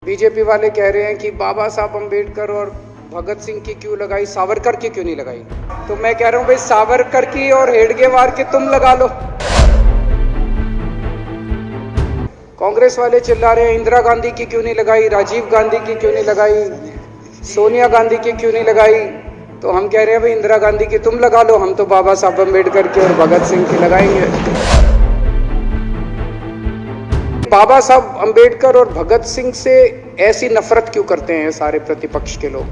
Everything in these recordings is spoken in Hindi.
बीजेपी वाले कह रहे हैं कि बाबा साहब अम्बेडकर और भगत सिंह की क्यों लगाई, सावरकर की क्यों नहीं लगाई। तो मैं कह रहा हूं भाई सावरकर की और हेडगेवार की तुम लगा लो। कांग्रेस वाले चिल्ला रहे हैं इंदिरा गांधी की क्यों नहीं लगाई, राजीव गांधी की क्यों नहीं लगाई, सोनिया गांधी की क्यों नहीं लगाई। तो हम कह रहे हैं भाई इंदिरा गांधी की तुम लगा लो, हम तो बाबा साहब अम्बेडकर की और भगत सिंह की लगाएंगे। बाबा साहब अम्बेडकर और भगत सिंह से ऐसी नफरत क्यों करते हैं सारे प्रतिपक्ष के लोग।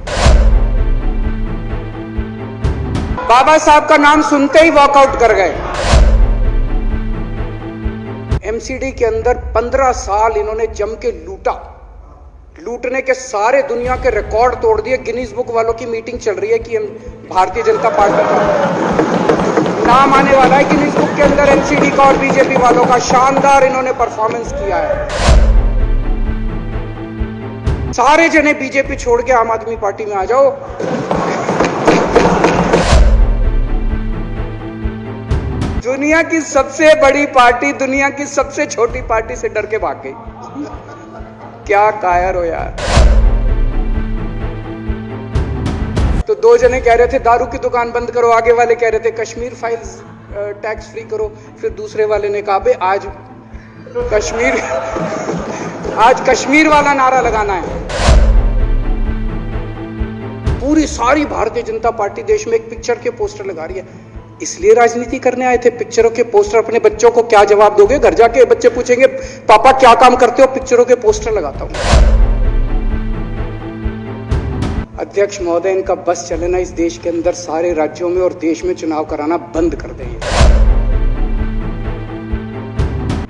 बाबा साहब का नाम सुनते ही वॉकआउट कर गए। एमसीडी के अंदर 15 साल इन्होंने जम के लूटा, लूटने के सारे दुनिया के रिकॉर्ड तोड़ दिए। गिनीज बुक वालों की मीटिंग चल रही है कि भारतीय जनता पार्टी का नाम आने वाला है गिनीज बुक के अंदर। एमसीडी का और बीजेपी वालों का शानदार इन्होंने परफॉर्मेंस किया है। सारे जने बीजेपी छोड़ के आम आदमी पार्टी में आ जाओ। दुनिया की सबसे बड़ी पार्टी दुनिया की सबसे छोटी पार्टी से डर के भाग गई। क्या कायर हो यार। तो दो जने कह रहे थे दारू की दुकान बंद करो, आगे वाले कह रहे थे कश्मीर फाइल्स टैक्स फ्री करो, फिर दूसरे वाले ने कहा आज कश्मीर वाला नारा लगाना है। पूरी सारी भारतीय जनता पार्टी देश में एक पिक्चर के पोस्टर लगा रही है। इसलिए राजनीति करने आए थे, पिक्चरों के पोस्टर। अपने बच्चों को क्या जवाब दोगे? घर जाके बच्चे पूछेंगे पापा क्या काम करते हो? पिक्चरों के पोस्टर लगाता हूं। अध्यक्ष महोदय, इनका बस चलना इस देश के अंदर सारे राज्यों में और देश में चुनाव कराना बंद कर देंगे।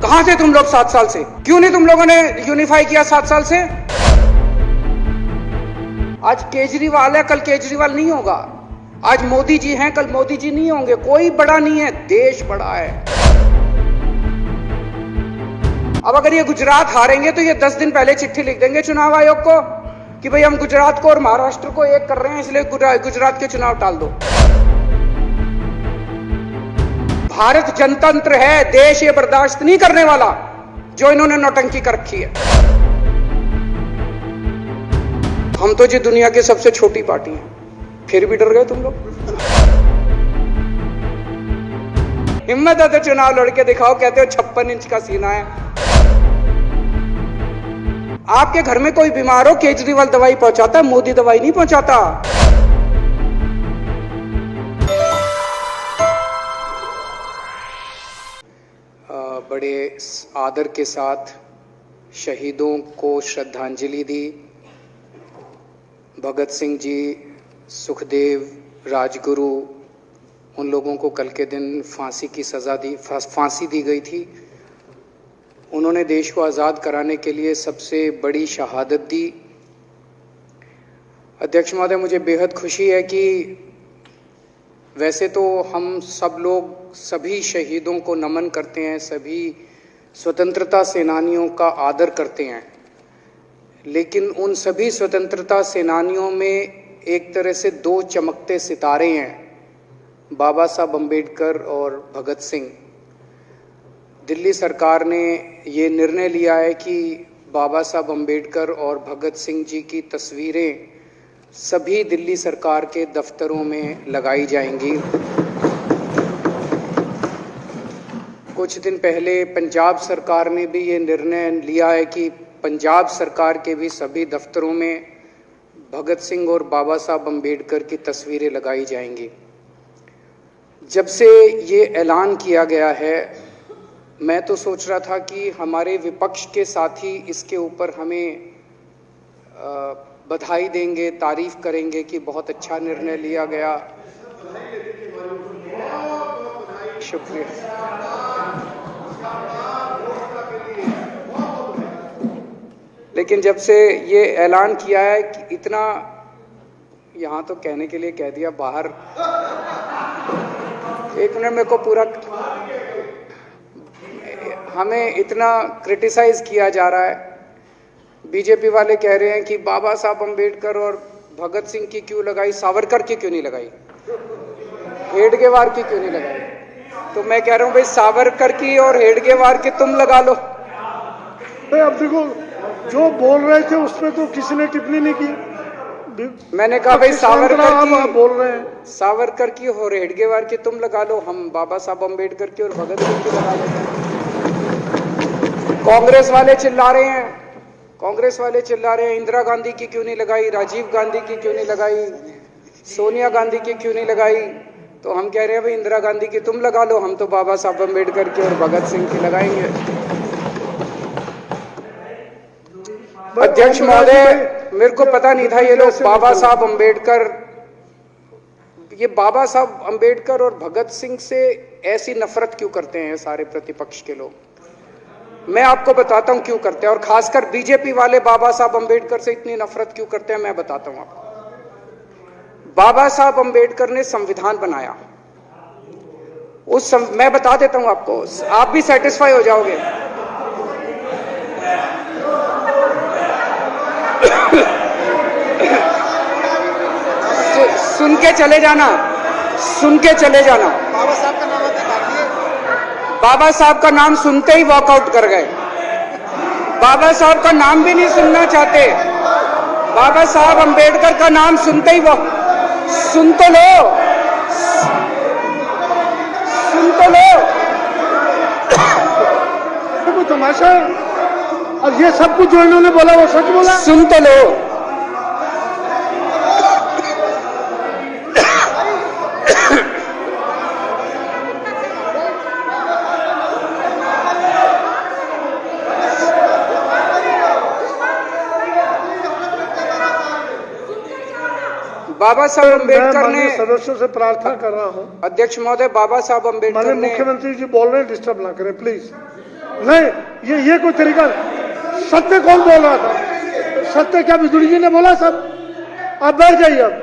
कहां थे तुम लोग 7 साल से? क्यों नहीं तुम लोगों ने यूनिफाई किया 7 साल से? आज केजरीवाल है, कल केजरीवाल नहीं होगा। आज मोदी जी हैं, कल मोदी जी नहीं होंगे। कोई बड़ा नहीं है, देश बड़ा है। अब अगर ये गुजरात हारेंगे तो ये 10 दिन पहले चिट्ठी लिख देंगे चुनाव आयोग को कि भाई हम गुजरात को और महाराष्ट्र को एक कर रहे हैं, इसलिए गुजरात के चुनाव टाल दो। भारत जनतंत्र है, देश ये बर्दाश्त नहीं करने वाला जो इन्होंने नौटंकी कर रखी है। हम तो जी दुनिया की सबसे छोटी पार्टी हैं, फिर भी डर गए तुम लोग। हिम्मत है तो चुनाव लड़ के दिखाओ। कहते हो 56 इंच का सीना है। आपके घर में कोई बीमार हो, केजरीवाल दवाई पहुंचाता है, मोदी दवाई नहीं पहुंचाता। बड़े आदर के साथ शहीदों को श्रद्धांजलि दी। भगत सिंह जी, सुखदेव, राजगुरु, उन लोगों को कल के दिन फांसी दी गई थी। उन्होंने देश को आज़ाद कराने के लिए सबसे बड़ी शहादत दी। अध्यक्ष महोदय, मुझे बेहद खुशी है कि वैसे तो हम सब लोग सभी शहीदों को नमन करते हैं, सभी स्वतंत्रता सेनानियों का आदर करते हैं, लेकिन उन सभी स्वतंत्रता सेनानियों में एक तरह से 2 चमकते सितारे हैं, बाबा साहब अम्बेडकर और भगत सिंह। दिल्ली सरकार ने ये निर्णय लिया है कि बाबा साहब अम्बेडकर और भगत सिंह जी की तस्वीरें सभी दिल्ली सरकार के दफ्तरों में लगाई जाएंगी। कुछ दिन पहले पंजाब सरकार ने भी ये निर्णय लिया है कि पंजाब सरकार के भी सभी दफ्तरों में भगत सिंह और बाबा साहब अम्बेडकर की तस्वीरें लगाई जाएंगी। जब से ये ऐलान किया गया है, मैं तो सोच रहा था कि हमारे विपक्ष के साथी इसके ऊपर हमें बधाई देंगे, तारीफ करेंगे कि बहुत अच्छा निर्णय लिया गया। शुक्रिया। लेकिन जब से ये ऐलान किया है कि इतना, यहाँ तो कहने के लिए कह दिया, बाहर एक मिनट मेरे को पूरा, हमें इतना क्रिटिसाइज किया जा रहा है। बीजेपी वाले कह रहे हैं कि बाबा साहब अम्बेडकर और भगत सिंह की क्यों लगाई, सावरकर की क्यों नहीं लगाई, हेडगेवार की क्यों नहीं लगाई। तो मैं कह रहा हूं भाई सावरकर की और हेडगेवार की तुम लगा लो। अब देखो जो बोल रहे थे उसमें तो किसी ने टिप्पणी नहीं की। मैंने कहा भाई सावरकर आप बोल रहे हैं, सावरकर की और हेडगेवार की तुम लगा लो, हम बाबा साहब अम्बेडकर की और भगत सिंह की लगा लेते हैं। कांग्रेस वाले चिल्ला रहे हैं, कांग्रेस वाले चिल्ला रहे हैं इंदिरा गांधी की क्यों नहीं लगाई, राजीव गांधी की क्यों नहीं लगाई, सोनिया गांधी की क्यों नहीं लगाई। तो हम कह रहे हैं भाई इंदिरा गांधी की तुम लगा लो, हम तो बाबा साहब अम्बेडकर की और भगत सिंह की लगाएंगे। अध्यक्ष महोदय, मेरे को पता नहीं था ये लोग बाबा साहब अम्बेडकर, ये बाबा साहब अम्बेडकर और भगत सिंह से ऐसी नफरत क्यों करते हैं सारे प्रतिपक्ष के लोग। मैं आपको बताता हूं क्यों करते हैं, और खासकर बीजेपी वाले बाबा साहब अम्बेडकर से इतनी नफरत क्यों करते हैं, मैं बताता हूं आपको। बाबा साहब अम्बेडकर ने संविधान बनाया, मैं बता देता हूं आपको, आप भी सेटिस्फाई हो जाओगे। सुन के चले जाना, सुन के चले जाना। बाबा साहब का नाम आता है, बाबा साहब का नाम सुनते ही वॉकआउट कर गए। बाबा साहब का नाम भी नहीं सुनना चाहते। बाबा साहब अम्बेडकर का नाम सुनते ही सुन तो लो, सुन तो लो। वो तमाशा, और ये सब कुछ जो इन्होंने बोला वो सच बोला, सुन तो लो। बाबा साहब अम्बेडकर ने, सदस्यों से प्रार्थना कर रहा हूं, अध्यक्ष महोदय, बाबा साहब अम्बेडकर ने, मुख्यमंत्री जी बोल रहे हैं, डिस्टर्ब ना करें प्लीज। नहीं, ये कोई तरीका, सत्य कौन बोल रहा था, सत्य क्या बिजुली जी ने बोला सब, आप बैठ जाइए। अब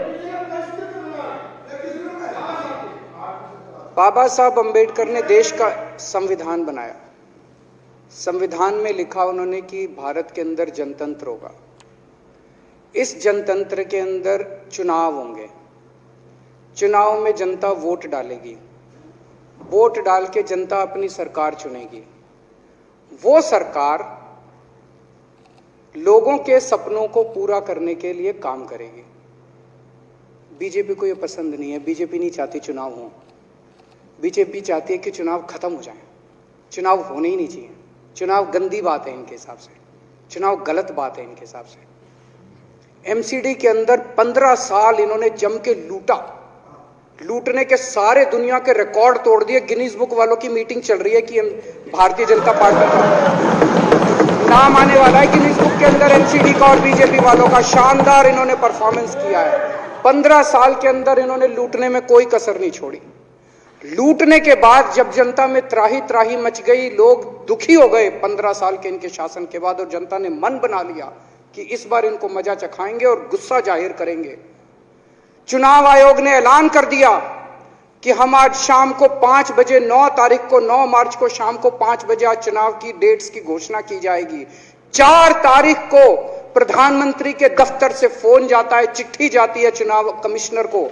बाबा साहब अम्बेडकर ने देश का संविधान बनाया। संविधान में लिखा उन्होंने कि भारत के अंदर जनतंत्र होगा, इस जनतंत्र के अंदर चुनाव होंगे, चुनाव में जनता वोट डालेगी, वोट डाल के जनता अपनी सरकार चुनेगी, वो सरकार लोगों के सपनों को पूरा करने के लिए काम करेगी। बीजेपी को ये पसंद नहीं है, बीजेपी नहीं चाहती चुनाव हो, बीजेपी चाहती है कि चुनाव खत्म हो जाए, चुनाव होने ही नहीं चाहिए। चुनाव गंदी बात है इनके हिसाब से, चुनाव गलत बात है इनके हिसाब से। एमसीडी के अंदर 15 साल इन्होंने जम के लूटा, लूटने के सारे दुनिया के रिकॉर्ड तोड़ दिए। गिनीज बुक वालों की मीटिंग चल रही है कि भारतीय जनता पार्टी का नाम आने वाला है गिनीज बुक के अंदर, एमसीडी का और बीजेपी वालों का। शानदार इन्होंने परफॉर्मेंस किया है। 15 साल के अंदर इन्होंने लूटने में कोई कसर नहीं छोड़ी। लूटने के बाद जब जनता में त्राही त्राही मच गई, लोग दुखी हो गए 15 साल के इनके शासन के बाद, और जनता ने मन बना लिया कि इस बार इनको मजा चखाएंगे और गुस्सा जाहिर करेंगे। चुनाव आयोग ने ऐलान कर दिया कि हम आज शाम को 5 बजे 9 तारीख को 9 मार्च को शाम को 5 बजे आज चुनाव की डेट्स की घोषणा की जाएगी। 4 तारीख को प्रधानमंत्री के दफ्तर से फोन जाता है, चिट्ठी जाती है चुनाव कमिश्नर को,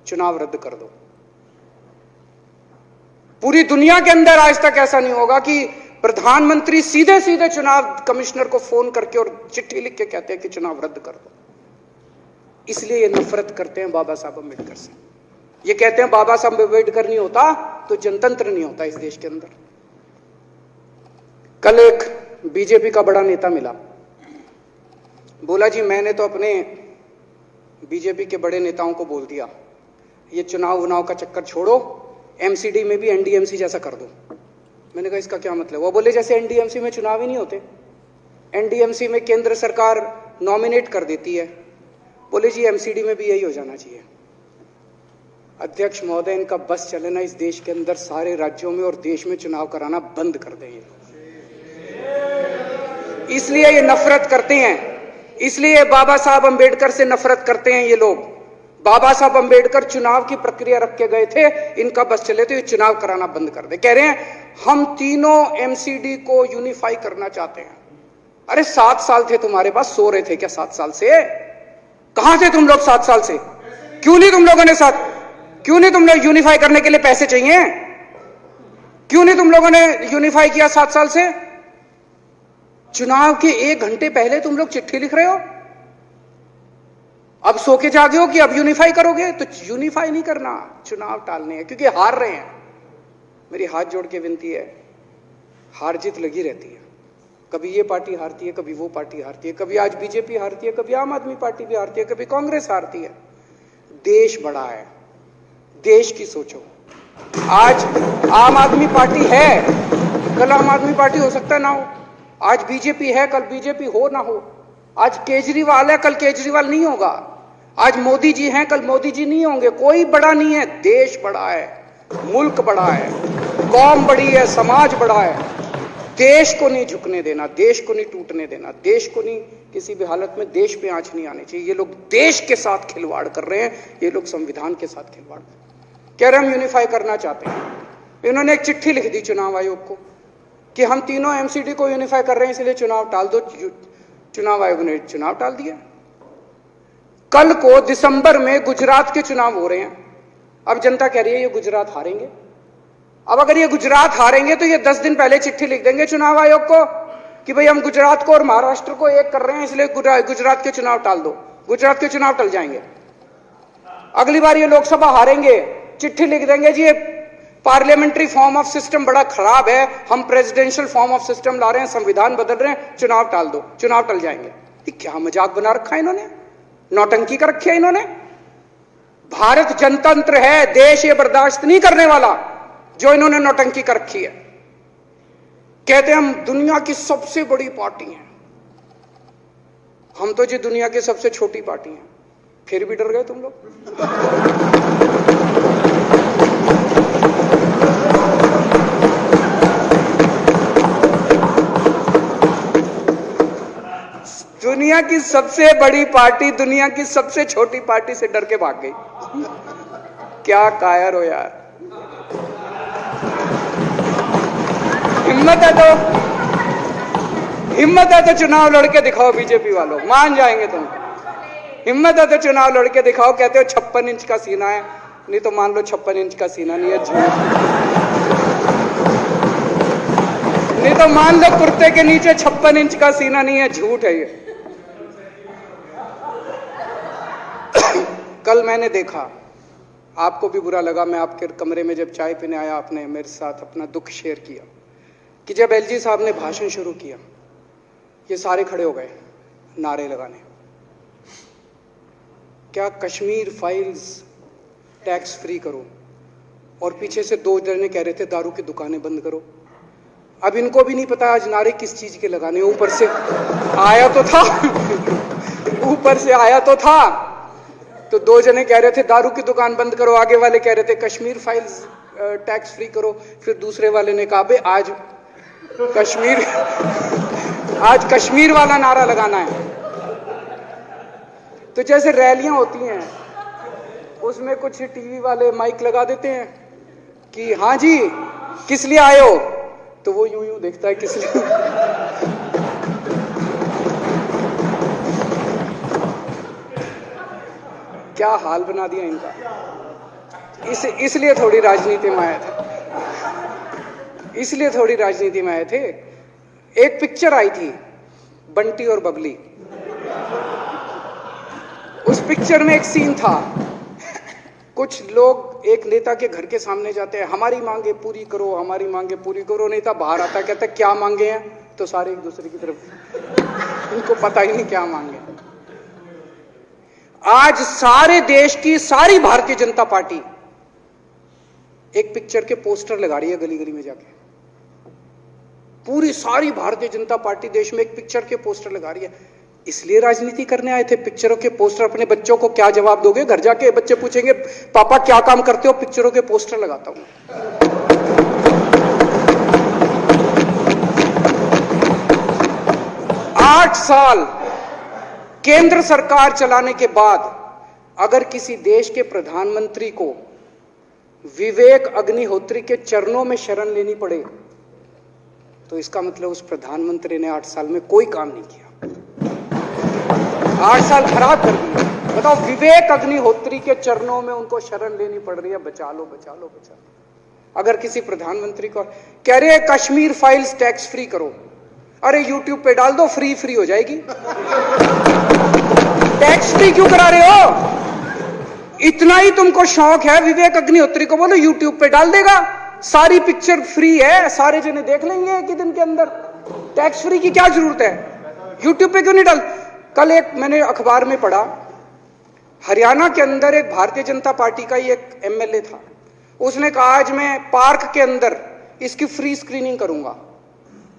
चुनाव रद्द कर दो। पूरी दुनिया के अंदर आज तक ऐसा नहीं होगा कि प्रधानमंत्री सीधे सीधे चुनाव कमिश्नर को फोन करके और चिट्ठी लिख के कहते हैं कि चुनाव रद्द कर दो। इसलिए ये नफरत करते हैं बाबा साहब अम्बेडकर से। ये कहते हैं बाबा साहब अम्बेडकर नहीं होता तो जनतंत्र नहीं होता इस देश के अंदर। कल एक बीजेपी का बड़ा नेता मिला, बोला जी मैंने तो अपने बीजेपी के बड़े नेताओं को बोल दिया ये चुनाव का चक्कर छोड़ो, एमसीडी में भी एनडीएमसी जैसा कर दो। मैंने कहा इसका क्या मतलब? वो बोले जैसे एनडीएमसी में चुनाव ही नहीं होते, एनडीएमसी में केंद्र सरकार नॉमिनेट कर देती है, बोले जी एमसीडी में भी यही हो जाना चाहिए। अध्यक्ष महोदय, इनका बस चले ना इस देश के अंदर सारे राज्यों में और देश में चुनाव कराना बंद कर दें। इसलिए ये नफरत करते हैं, इसलिए बाबा साहब अम्बेडकर से नफरत करते हैं ये लोग। बाबा साहब अम्बेडकर चुनाव की प्रक्रिया रख के गए थे, इनका बस चले तो ये चुनाव कराना बंद कर दे। कह रहे हैं हम तीनों एमसीडी को यूनिफाई करना चाहते हैं। अरे 7 साल थे तुम्हारे पास, सो रहे थे क्या 7 साल से? कहां थे तुम लोग 7 साल से? क्यों नहीं तुम लोगों ने क्यों नहीं तुम लोग यूनिफाई करने के लिए पैसे चाहिए? क्यों नहीं तुम लोगों ने यूनिफाई किया 7 साल से? चुनाव के 1 घंटे पहले तुम लोग चिट्ठी लिख रहे हो। अब सो के जागे हो कि अब यूनिफाई करोगे, तो यूनिफाई नहीं करना, चुनाव टालने हैं, क्योंकि हार रहे हैं। मेरी हाथ जोड़ के विनती है, हार जीत लगी रहती है, कभी ये पार्टी हारती है, कभी वो पार्टी हारती है, कभी आज बीजेपी हारती है, कभी आम आदमी पार्टी भी हारती है, कभी कांग्रेस हारती है। देश बड़ा है, देश की सोचो। आज आम आदमी पार्टी है, कल आम आदमी पार्टी हो सकता है ना हो। आज बीजेपी है, कल बीजेपी हो ना हो। आज केजरीवाल है, कल केजरीवाल नहीं होगा। आज मोदी जी हैं, कल मोदी जी नहीं होंगे। कोई बड़ा नहीं है, देश बड़ा है, मुल्क बड़ा है, कौम बड़ी है, समाज बड़ा है। देश को नहीं झुकने देना, देश को नहीं टूटने देना, देश को नहीं किसी भी हालत में देश पे आंच नहीं आनी चाहिए। ये लोग देश के साथ खिलवाड़ कर रहे हैं, ये लोग संविधान के साथ खिलवाड़ कह रहे हम यूनिफाई करना चाहते हैं। इन्होंने एक चिट्ठी लिख दी चुनाव आयोग को कि हम तीनों एमसीडी को यूनिफाई कर रहे हैं, इसलिए चुनाव टाल दो। चुनाव आयोग ने चुनाव टाल दिया। कल को दिसंबर में गुजरात के चुनाव हो रहे हैं। अब जनता कह रही है ये गुजरात हारेंगे। अब अगर ये गुजरात हारेंगे तो ये 10 दिन पहले चिट्ठी लिख देंगे चुनाव आयोग को कि भाई हम गुजरात को और महाराष्ट्र को एक कर रहे हैं, इसलिए गुजरात के चुनाव टाल दो। गुजरात के चुनाव टल जाएंगे। अगली बार ये लोकसभा हारेंगे, चिट्ठी लिख देंगे जी पार्लियामेंट्री फॉर्म ऑफ सिस्टम बड़ा खराब है, हम प्रेसिडेंशियल फॉर्म ऑफ सिस्टम ला रहे हैं, संविधान बदल रहे हैं, चुनाव टाल दो। चुनाव टल जाएंगे। ये क्या मजाक बना रखा है इन्होंने, नौटंकी कर रखी है इन्होंने। भारत जनतंत्र है, देश ये बर्दाश्त नहीं करने वाला जो इन्होंने नौटंकी कर रखी है। कहते हैं हम दुनिया की सबसे बड़ी पार्टी हैं, हम तो जी दुनिया की सबसे छोटी पार्टी हैं। फिर भी डर गए तुम लोग। दुनिया की सबसे बड़ी पार्टी दुनिया की सबसे छोटी पार्टी से डर के भाग गई। क्या कायर हो यार। हिम्मत है तो चुनाव लड़के दिखाओ बीजेपी वालों, मान जाएंगे तुम। हिम्मत है तो चुनाव लड़के दिखाओ। कहते हो 56 इंच का सीना है, नहीं तो मान लो 56 इंच का सीना नहीं है, झूठ। नहीं तो मान लो कुर्ते के नीचे 56 इंच का सीना नहीं है, झूठ है ये। कल मैंने देखा, आपको भी बुरा लगा, मैं आपके कमरे में जब चाय पीने आया, आपने मेरे साथ अपना दुख शेयर किया कि जब एलजी साहब ने भाषण शुरू किया, ये सारे खड़े हो गए नारे लगाने। क्या कश्मीर फाइल्स टैक्स फ्री करो, और पीछे से 2 जने कह रहे थे दारू की दुकानें बंद करो। अब इनको भी नहीं पता आज नारे किस चीज के लगाने। ऊपर से आया तो था ऊपर से आया तो था, तो 2 जने कह रहे थे दारू की दुकान बंद करो, आगे वाले कह रहे थे कश्मीर फाइल्स टैक्स फ्री करो, फिर दूसरे वाले ने कहा बे आज कश्मीर वाला नारा लगाना है। तो जैसे रैलियां होती हैं उसमें कुछ टीवी वाले माइक लगा देते हैं कि हाँ जी किस लिए आए हो, तो वो यूं यूं देखता है किस लिए। क्या हाल बना दिया इनका। इसलिए थोड़ी राजनीति में आए थे, इसलिए थोड़ी राजनीति में आए थे। एक पिक्चर आई थी बंटी और बबली, उस पिक्चर में एक सीन था, कुछ लोग एक नेता के घर के सामने जाते हैं, हमारी मांगे पूरी करो, हमारी मांगे पूरी करो। नेता बाहर आता है, कहता है क्या मांगे हैं, तो सारे एक दूसरे की तरफ, उनको पता ही नहीं क्या मांगे। आज सारे देश की सारी भारतीय जनता पार्टी एक पिक्चर के पोस्टर लगा रही है गली गली में जाके। पूरी सारी भारतीय जनता पार्टी देश में एक पिक्चर के पोस्टर लगा रही है। इसलिए राजनीति करने आए थे। पिक्चरों के पोस्टर, अपने बच्चों को क्या जवाब दोगे? घर जाके बच्चे पूछेंगे पापा क्या काम करते हो? पिक्चरों के पोस्टर लगाता हूं। 8 साल केंद्र सरकार चलाने के बाद अगर किसी देश के प्रधानमंत्री को विवेक अग्निहोत्री के चरणों में शरण लेनी पड़े तो इसका मतलब उस प्रधानमंत्री ने 8 साल में कोई काम नहीं किया। 8 साल खराब कर दिए। बताओ, विवेक अग्निहोत्री के चरणों में उनको शरण लेनी पड़ रही है, बचा लो बचा लो बचा लो। अगर किसी प्रधानमंत्री को कह रहे हैं कश्मीर फाइल्स टैक्स फ्री करो, अरे यूट्यूब पे डाल दो, फ्री हो जाएगी। टैक्स फ्री क्यों करा रहे हो? इतना ही तुमको शौक है, विवेक अग्निहोत्री को बोलो यूट्यूब पे डाल देगा, सारी पिक्चर फ्री है, सारे जने देख लेंगे एक ही दिन के अंदर। टैक्स फ्री की क्या जरूरत है? यूट्यूब पे क्यों नहीं डाल? कल एक मैंने अखबार में पढ़ा, हरियाणा के अंदर एक भारतीय जनता पार्टी का ही एक एमएलए था, उसने कहा आज मैं पार्क के अंदर इसकी फ्री स्क्रीनिंग करूंगा।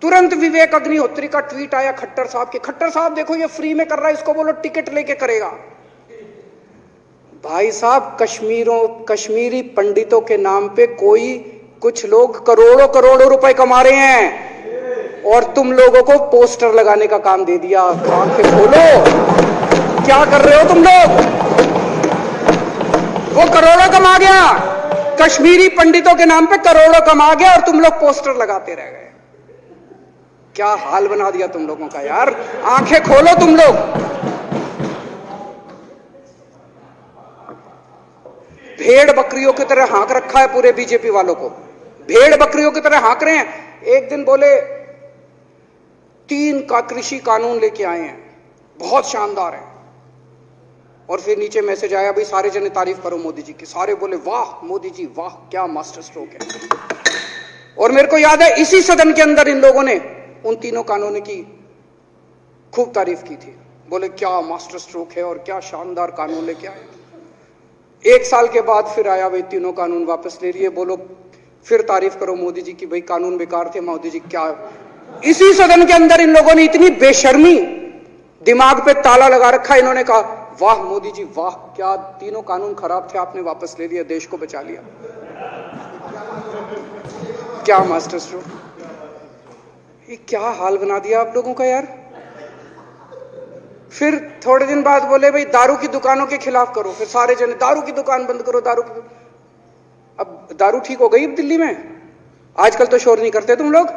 तुरंत विवेक अग्निहोत्री का ट्वीट आया खट्टर साहब के, खट्टर साहब देखो ये फ्री में कर रहा है, इसको बोलो टिकट लेके करेगा। भाई साहब, कश्मीरी पंडितों के नाम पे कुछ लोग करोड़ों रुपए कमा रहे हैं और तुम लोगों को पोस्टर लगाने का काम दे दिया। आंखें खोलो, क्या कर रहे हो तुम लोग? वो करोड़ों कमा गया, कश्मीरी पंडितों के नाम पे करोड़ों कमा गया और तुम लोग पोस्टर लगाते रह गए। क्या हाल बना दिया तुम लोगों का यार, आंखें खोलो तुम लोग। भेड़ बकरियों की तरह हाँक रखा है पूरे बीजेपी वालों को, भेड़ बकरियों की तरह हाँक रहे हैं। एक दिन बोले 3 का कृषि कानून लेके आए हैं, बहुत शानदार है, और फिर नीचे मैसेज आया भाई सारे जने तारीफ करो मोदी जी की। सारे बोले वाह मोदी जी वाह, क्या मास्टर स्ट्रोक है। और मेरे को याद है इसी सदन के अंदर इन लोगों ने उन 3 कानूनों की खूब तारीफ की थी, बोले क्या मास्टर स्ट्रोक है और क्या शानदार कानून लेके आए। 1 साल के बाद फिर आया भाई 3 कानून वापस ले लिए, बोलो फिर तारीफ करो मोदी जी की, भाई कानून बेकार थे मोदी जी। क्या इसी सदन के अंदर इन लोगों ने इतनी बेशर्मी, दिमाग पे ताला लगा रखा, इन्होंने कहा वाह मोदी जी वाह, क्या 3 कानून खराब थे आपने वापस ले लिया, देश को बचा लिया। क्या मास्टर स्ट्रोक, ये क्या हाल बना दिया आप लोगों का यार। फिर थोड़े दिन बाद बोले भाई दारू की दुकानों के खिलाफ करो, फिर सारे जने दारू की दुकान बंद करो, दारू की। अब दारू ठीक हो गई दिल्ली में, आजकल तो शोर नहीं करते तुम लोग।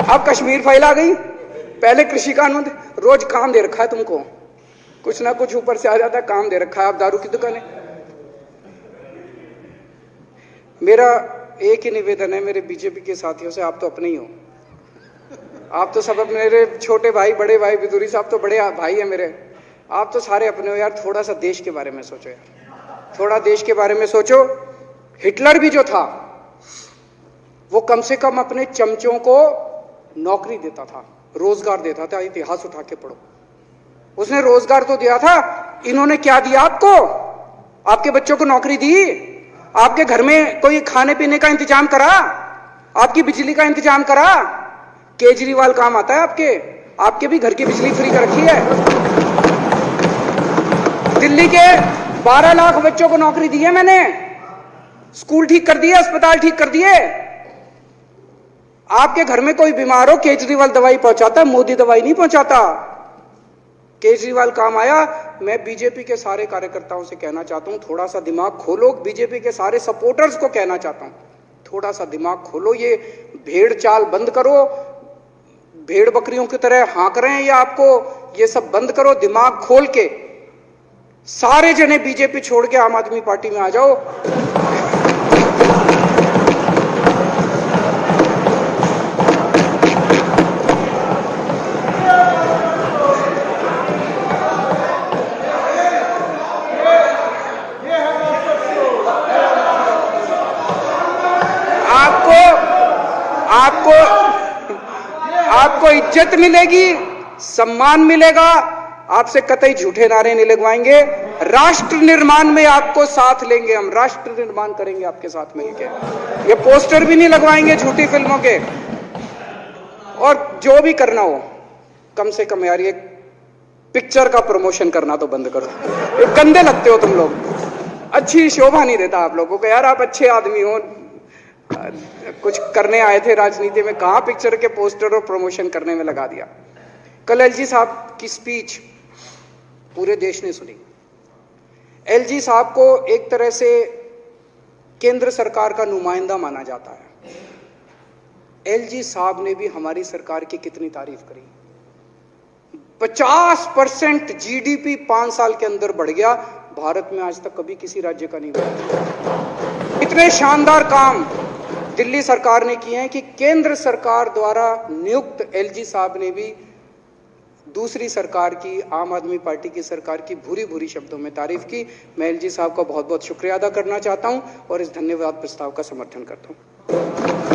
अब कश्मीर फाइल आ गई, पहले कृषि कानून, रोज काम दे रखा है तुमको, कुछ ना कुछ ऊपर से आ जाता है, काम दे रखा है। अब दारू की दुकानें। मेरा एक ही निवेदन है मेरे बीजेपी के साथियों से, आप तो अपने ही हो, आप तो सब अपने, मेरे छोटे भाई बड़े भाई बिदुरी साहब तो बड़े भाई है मेरे, आप तो सारे अपने हो यार। थोड़ा सा देश के बारे में सोचो यार, थोड़ा देश के बारे में सोचो। हिटलर भी जो था वो कम से कम अपने चमचों को नौकरी देता था, रोजगार देता था। इतिहास उठा के पढ़ो, उसने रोजगार तो दिया था। इन्होंने क्या दिया आपको? आपके बच्चों को नौकरी दी, आपके घर में कोई खाने पीने का इंतजाम करा, आपकी बिजली का इंतजाम करा। केजरीवाल काम आता है आपके भी घर की बिजली फ्री कर रखी है। दिल्ली के 12 लाख बच्चों को नौकरी दी है मैंने, स्कूल ठीक कर दिए, अस्पताल ठीक कर दिए। आपके घर में कोई बीमार हो, केजरीवाल दवाई पहुंचाता, मोदी दवाई नहीं पहुंचाता। केजरीवाल काम आया। मैं बीजेपी के सारे कार्यकर्ताओं से कहना चाहता हूं, थोड़ा सा दिमाग खोलो। बीजेपी के सारे सपोर्टर्स को कहना चाहता हूं, थोड़ा सा दिमाग खोलो। ये भेड़ चाल बंद करो, भेड़ बकरियों की तरह हाँक रहे हैं ये आपको, ये सब बंद करो। दिमाग खोल के सारे जने बीजेपी छोड़ के आम आदमी पार्टी में आ जाओ। आपको इज्जत मिलेगी, सम्मान मिलेगा, आपसे कतई झूठे नारे नहीं लगवाएंगे। राष्ट्र निर्माण में आपको साथ लेंगे हम, राष्ट्र निर्माण करेंगे आपके साथ मिलकर। ये पोस्टर भी नहीं लगवाएंगे झूठी फिल्मों के। और जो भी करना हो, कम से कम यार ये पिक्चर का प्रमोशन करना तो बंद करो। ये गंदे लगते हो तुम लोग, अच्छी शोभा नहीं देता आप लोगों को यार। आप अच्छे आदमी हो, कुछ करने आए थे राजनीति में, कहां पिक्चर के पोस्टर और प्रमोशन करने में लगा दिया। कल एलजी साहब की स्पीच पूरे देश ने सुनी। एलजी साहब को एक तरह से केंद्र सरकार का नुमाइंदा माना जाता है। एलजी साहब ने भी हमारी सरकार की कितनी तारीफ करी। 50% जीडीपी 5 साल के अंदर बढ़ गया, भारत में आज तक कभी किसी राज्य का नहीं बढ़ा। इतने शानदार काम दिल्ली सरकार ने किए हैं कि केंद्र सरकार द्वारा नियुक्त एलजी साहब ने भी दूसरी सरकार की, आम आदमी पार्टी की सरकार की भूरी भूरी शब्दों में तारीफ की। मैं एलजी साहब का बहुत बहुत शुक्रिया अदा करना चाहता हूं और इस धन्यवाद प्रस्ताव का समर्थन करता हूं।